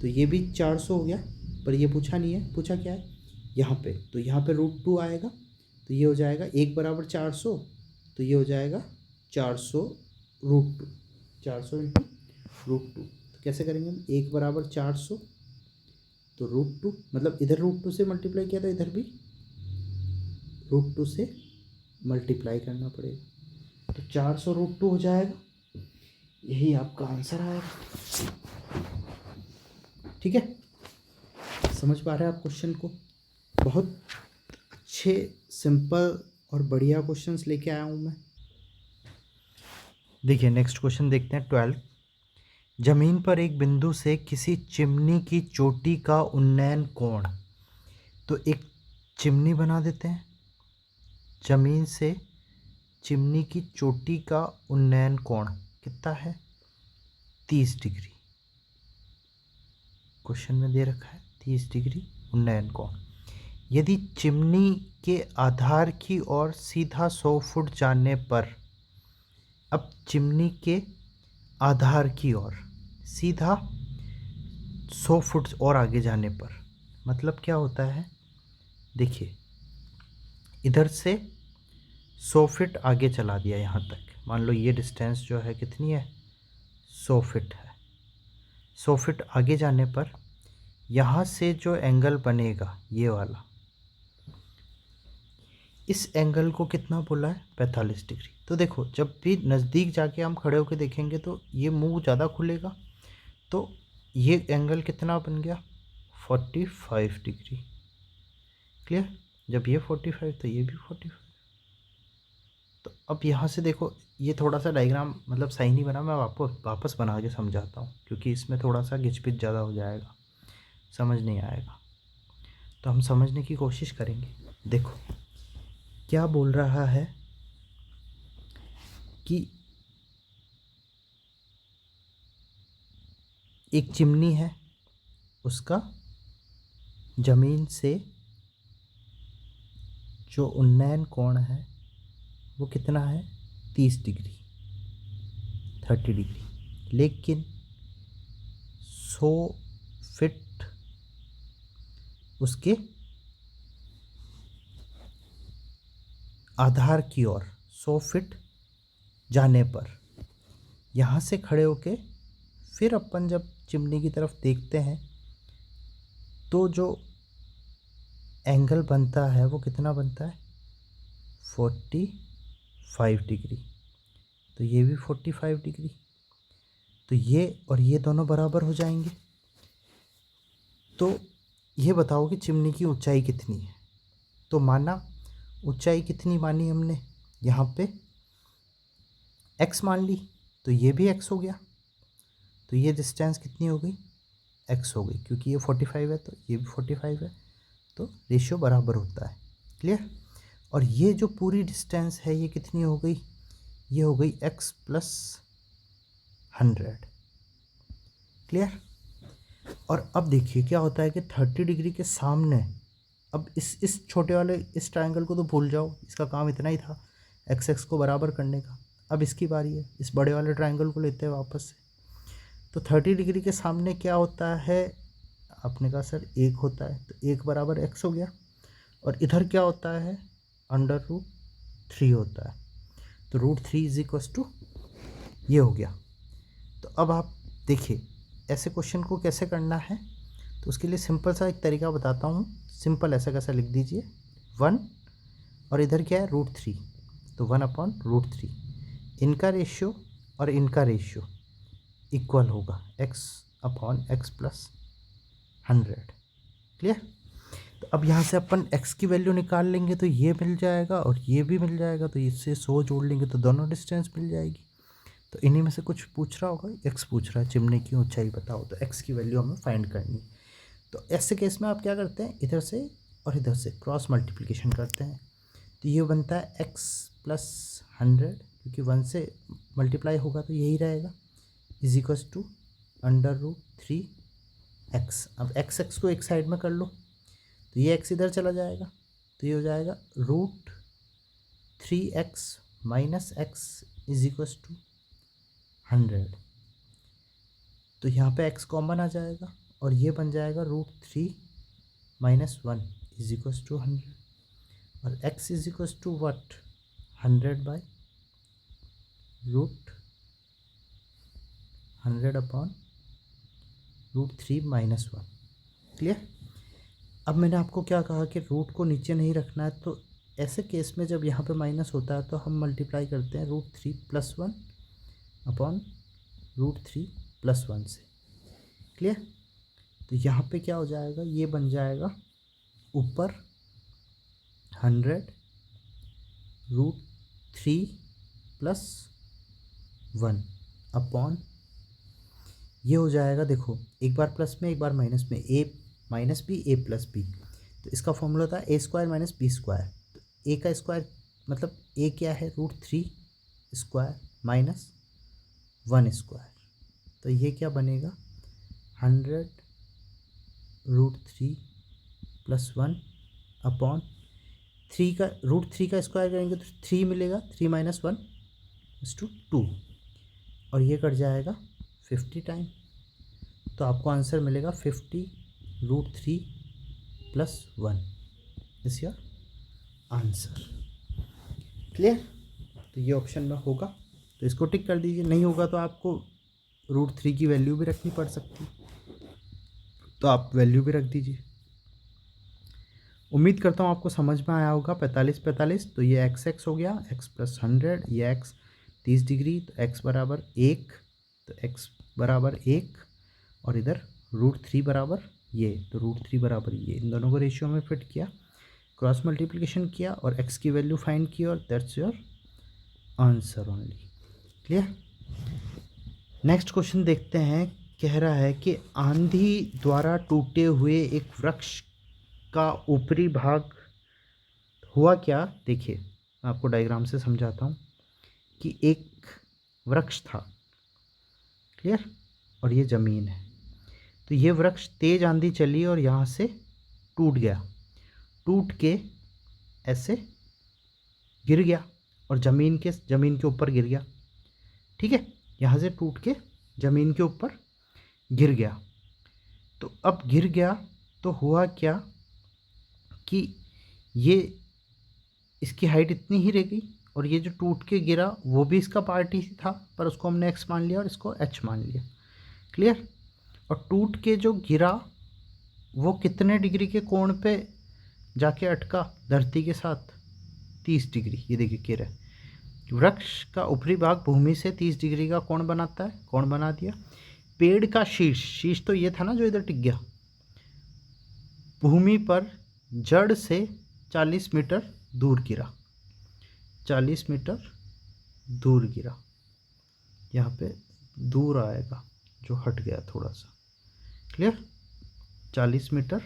Speaker 1: तो ये भी 400 हो गया, पर ये पूछा नहीं है। पूछा क्या है यहाँ पे? तो यहाँ पे √2 आएगा, तो ये हो जाएगा 1 बराबर 400, तो ये हो जाएगा 400 √2, 400 इंटू √2। तो कैसे करेंगे हम? 1 बराबर 400, तो √2, मतलब इधर √2 से मल्टीप्लाई किया था, इधर भी √2 से मल्टीप्लाई करना पड़ेगा। तो 400 √2 हो जाएगा, यही आपका आंसर आएगा, ठीक है। समझ पा रहे हैं आप क्वेश्चन को? बहुत अच्छे, सिंपल और बढ़िया क्वेश्चंस लेके आया हूँ मैं। देखिए नेक्स्ट क्वेश्चन देखते हैं 12। जमीन पर एक बिंदु से किसी चिमनी की चोटी का उन्नयन कोण। तो एक चिमनी बना देते हैं, जमीन से चिमनी की चोटी का उन्नयन कोण कितना है? 30 डिग्री। क्वेश्चन में दे रखा है 30 डिग्री उन्नयन कोण। यदि चिमनी के आधार की ओर सीधा 100 फुट जाने पर, अब चिमनी के आधार की ओर सीधा 100 फुट और आगे जाने पर मतलब क्या होता है? देखिए इधर से 100 फीट आगे चला दिया यहाँ तक, मान लो ये डिस्टेंस जो है कितनी है? 100 फीट है। 100 फीट आगे जाने पर यहाँ से जो एंगल बनेगा ये वाला, इस एंगल को कितना बोला है? 45 डिग्री। तो देखो जब भी नज़दीक जाके हम खड़े होकर देखेंगे तो ये मुंह ज़्यादा खुलेगा, तो ये एंगल कितना बन गया? 45 डिग्री। क्लियर? जब ये 45 तो ये भी 45। तो अब यहाँ से देखो, ये थोड़ा सा डायग्राम मतलब सही नहीं बना, मैं आपको वापस बना के समझाता हूँ, क्योंकि इसमें थोड़ा सा घिचपिच ज़्यादा हो जाएगा, समझ नहीं आएगा। तो हम समझने की कोशिश करेंगे। देखो क्या बोल रहा है कि एक चिमनी है, उसका ज़मीन से जो उन्नयन कोण है वो कितना है? 30 डिग्री, 30 डिग्री। लेकिन 100 फीट उसके आधार की ओर 100 फीट जाने पर यहाँ से खड़े होके
Speaker 2: फिर अपन जब चिमनी की तरफ देखते हैं तो जो एंगल बनता है वो कितना बनता है, 45 डिग्री। तो ये भी 45 डिग्री, तो ये और ये दोनों बराबर हो जाएंगे। तो ये बताओ कि चिमनी की ऊंचाई कितनी है। तो माना ऊंचाई कितनी मानी हमने, यहाँ पे x मान ली, तो ये भी x हो गया। तो ये डिस्टेंस कितनी हो गई, x हो गई, क्योंकि ये 45 है तो ये भी 45 है, तो रेशियो बराबर होता है। क्लियर। और ये जो पूरी डिस्टेंस है ये कितनी हो गई, ये हो गई x प्लस 100। क्लियर। और अब देखिए क्या होता है कि 30 डिग्री के सामने, अब इस छोटे वाले इस ट्रायंगल को तो भूल जाओ, इसका काम इतना ही था x को बराबर करने का। अब इसकी बारी है, इस बड़े वाले ट्रायंगल को लेते हैं वापस से। तो 30 डिग्री के सामने क्या होता है, आपने कहा सर 1 होता है, तो 1 बराबर x हो गया। और इधर क्या होता है, √3 होता है, तो √3 इज इक्वस टू ये हो गया। तो अब आप देखिए ऐसे क्वेश्चन को कैसे करना है, तो उसके लिए सिंपल सा एक तरीका बताता हूँ। सिंपल ऐसा कैसा लिख दीजिए, 1 और इधर क्या है √3, तो 1/√3। इनका रेशियो और इनका रेशियो इक्वल होगा x/x प्लस 100। क्लियर। तो अब यहाँ से अपन x की वैल्यू निकाल लेंगे तो ये मिल जाएगा और ये भी मिल जाएगा, तो इससे 100 जोड़ लेंगे तो दोनों डिस्टेंस मिल जाएगी। तो इन्हीं में से कुछ पूछ रहा होगा, x पूछ रहा है चिमनी की ऊंचाई बताओ, तो x की वैल्यू हमें फाइंड करनी है। तो ऐसे केस में आप क्या करते हैं, इधर से और इधर से क्रॉस मल्टीप्लिकेशन करते हैं, तो ये बनता है x प्लस 100, क्योंकि 1 से मल्टीप्लाई होगा तो यही रहेगा, इज इक्वस टू √3x। अब x को एक साइड में कर लो, तो ये x इधर चला जाएगा, तो ये हो जाएगा √3x minus x is equals to 100। तो यहाँ पे x कॉमन आ जाएगा और ये बन जाएगा √3 माइनस 1 इज इक्वस टू 100। और x is equals to what, 100 upon √3 minus 1। Clear. अब मैंने आपको क्या कहा कि रूट को नीचे नहीं रखना है, तो ऐसे केस में जब यहाँ पे माइनस होता है तो हम मल्टीप्लाई करते हैं √3 प्लस 1 अपॉन √3 प्लस 1 से। क्लियर। तो यहाँ पे क्या हो जाएगा, ये बन जाएगा ऊपर 100 √3 प्लस 1 अपॉन, ये हो जाएगा, देखो एक बार प्लस में एक बार माइनस में, a minus B A plus B, तो इसका फॉर्मूला था a² माइनस b²। तो a का स्क्वायर मतलब a क्या है, √3² माइनस 1²। तो ये क्या बनेगा, 100 √3 प्लस 1 अपॉन 3 का √3 का स्क्वायर करेंगे तो 3 मिलेगा, 3 माइनस 1 इज टू 2, और ये कट जाएगा 50 टाइम। तो आपको आंसर मिलेगा 50 √3 plus 1 is your answer. Clear. तो ये ऑप्शन में होगा, तो इसको टिक कर दीजिए। नहीं होगा तो आपको √3 की वैल्यू भी रखनी पड़ सकती, तो आप वैल्यू भी रख दीजिए। उम्मीद करता हूँ आपको समझ में आया होगा। 45 तो ये x हो गया, x प्लस 100, ये x 30 डिग्री, तो x बराबर 1, तो x बराबर 1, और इधर √3 बराबर ये, तो √3 बराबर ये, इन दोनों को रेशियो में फिट किया, क्रॉस मल्टीप्लिकेशन किया और x की वैल्यू फाइंड की, और that's your answer only. Clear. Next question देखते हैं। कह रहा है कि आंधी द्वारा टूटे हुए एक वृक्ष का ऊपरी भाग हुआ क्या। देखिए मैं आपको डायग्राम से समझाता हूँ कि एक वृक्ष था, क्लियर, और ये ज़मीन है। तो ये वृक्ष तेज आंधी चली और यहाँ से टूट गया, टूट के ऐसे गिर गया और ज़मीन के ऊपर गिर गया। ठीक है, यहाँ से टूट के ज़मीन के ऊपर गिर गया। तो अब गिर गया तो हुआ क्या कि ये इसकी हाइट इतनी ही रह गई, और ये जो टूट के गिरा वो भी इसका पार्ट ही था, पर उसको हमने x मान लिया और इसको h मान लिया। क्लियर। और टूट के जो गिरा वो कितने डिग्री के कोण पे जाके अटका धरती के साथ? 30 डिग्री। ये देखिए कह रहा है वृक्ष का ऊपरी भाग भूमि से 30 डिग्री का कोण बनाता है, कोण बना दिया। पेड़ का शीर्ष, शीर्ष तो ये था ना जो इधर टिक गया, भूमि पर जड़ से 40 मीटर दूर गिरा, 40 मीटर दूर गिरा। यहाँ पे दूर आएगा जो हट गया थोड़ा सा, क्लियर। 40 मीटर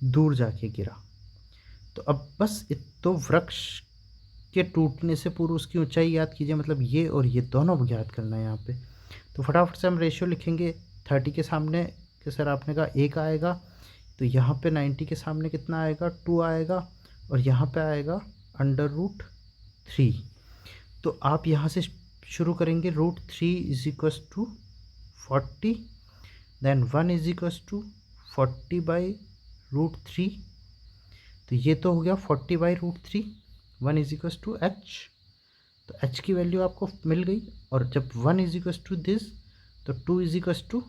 Speaker 2: दूर जाके गिरा। तो अब बस तो वृक्ष के टूटने से पूर्व उसकी ऊंचाई याद कीजिए, मतलब ये और ये दोनों ज्ञात करना है यहाँ पे। तो फटाफट से हम रेशियो लिखेंगे। 30 के सामने कि सर आपने कहा 1 आएगा, तो यहाँ पे 90 के सामने कितना आएगा? 2 आएगा, और यहाँ पे आएगा √3। तो आप यहाँ से शुरू करेंगे। √3 is equals to 40, then 1 is equals to 40/√3। तो ये तो हो गया 40/√3। 1 इज इक्वस टू h, तो h की वैल्यू आपको मिल गई। और जब 1 इज इक्वस टू दिस, तो 2 is equals to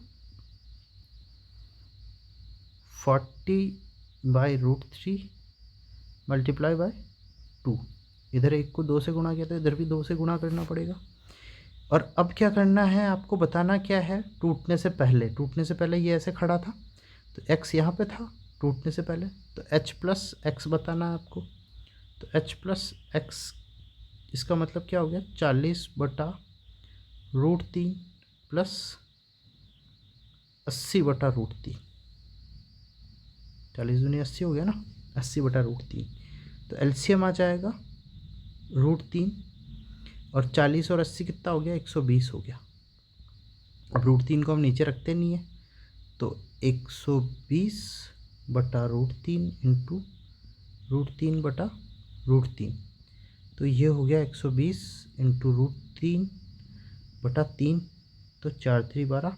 Speaker 2: 40/√3 multiply by 2। इधर 1 को 2 से गुणा किया तो इधर भी 2 से गुणा करना पड़ेगा। और अब क्या करना है आपको, बताना क्या है टूटने से पहले। टूटने से पहले ये ऐसे खड़ा था, तो x यहाँ पे था टूटने से पहले, तो h प्लस एक्स बताना है आपको। तो h प्लस एक्स, इसका मतलब क्या हो गया? 40/√3 प्लस 80/√3। 40 दूनी 80 हो गया ना, 80/√3। तो एलसीएम आ जाएगा √3, और 40 और 80 कितना हो गया? 120 हो गया। अब √3 को हम नीचे रखते नहीं है, तो 120/√3 इंटू √3/√3। तो ये हो गया 120 इंटू √3/3, तो 4 3 12।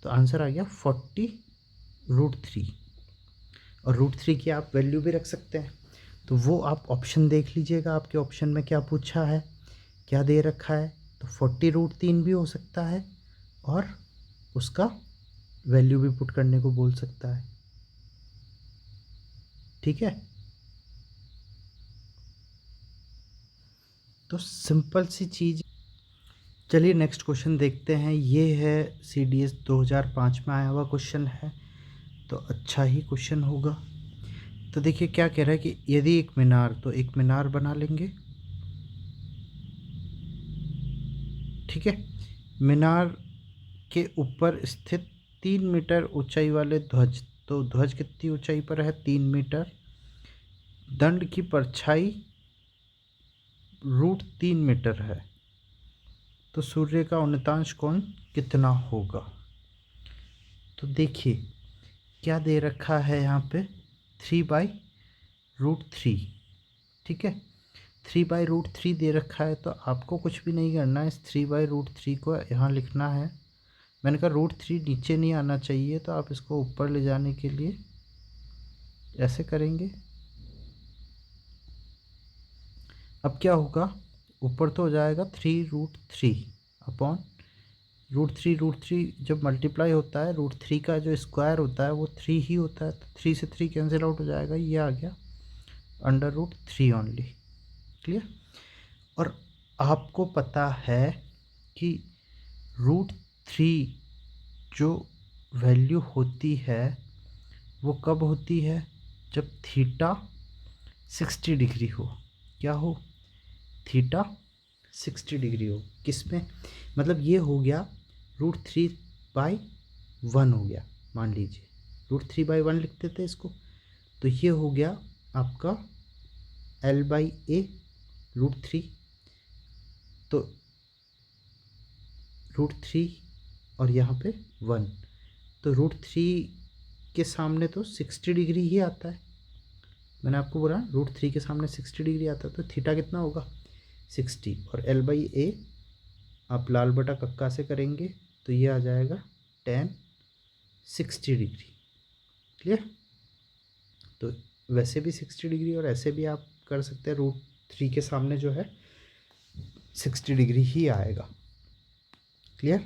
Speaker 2: तो आंसर आ गया 40√3। और √3 की आप वैल्यू भी रख सकते हैं, तो वो आप ऑप्शन देख लीजिएगा। आपके ऑप्शन में क्या पूछा है, क्या दे रखा है। तो 40√3 भी हो सकता है, और उसका वैल्यू भी पुट करने को बोल सकता है। ठीक है, तो सिंपल सी चीज़। चलिए नेक्स्ट क्वेश्चन देखते हैं। ये है CDS 2005 में आया हुआ क्वेश्चन है, तो अच्छा ही क्वेश्चन होगा। तो देखिए क्या कह रहा है कि यदि एक मीनार, तो एक मीनार बना लेंगे, ठीक है। मीनार के ऊपर स्थित 3 मीटर ऊंचाई वाले ध्वज, तो ध्वज कितनी ऊंचाई पर है? 3 मीटर। दंड की परछाई √3 मीटर है, तो सूर्य का उन्नतांश कोण कितना होगा? तो देखिए क्या दे रखा है यहाँ पे, 3/√3, ठीक है। 3/√3 दे रखा है, तो आपको कुछ भी नहीं करना है। इस 3/√3 को यहाँ लिखना है। मैंने कहा √3 नीचे नहीं आना चाहिए, तो आप इसको ऊपर ले जाने के लिए ऐसे करेंगे। अब क्या होगा, ऊपर तो हो जाएगा 3√3 अपॉन √3 जब मल्टीप्लाई होता है, √3 का जो स्क्वायर होता है वो 3 ही होता है, तो 3 से 3 कैंसिल आउट हो जाएगा, ये आ गया √3 ओनली। क्लियर। और आपको पता है कि √3 जो वैल्यू होती है वो कब होती है? जब थीटा 60 डिग्री हो। क्या हो? थीटा 60 डिग्री हो। किस में? मतलब ये हो गया √3/1 हो गया, मान लीजिए √3/1 लिखते थे इसको, तो ये हो गया आपका L/A √3। तो √3 और यहाँ पे 1, तो √3 के सामने तो 60 डिग्री ही आता है। मैंने आपको बोला √3 के सामने 60 डिग्री आता है, तो थीटा कितना होगा? 60। और L/A आप लाल बटा कक्का से करेंगे, तो ये आ जाएगा tan 60 डिग्री। क्लियर। तो वैसे भी 60 डिग्री और ऐसे भी आप कर सकते हैं। √3 के सामने जो है 60 डिग्री ही आएगा। क्लियर।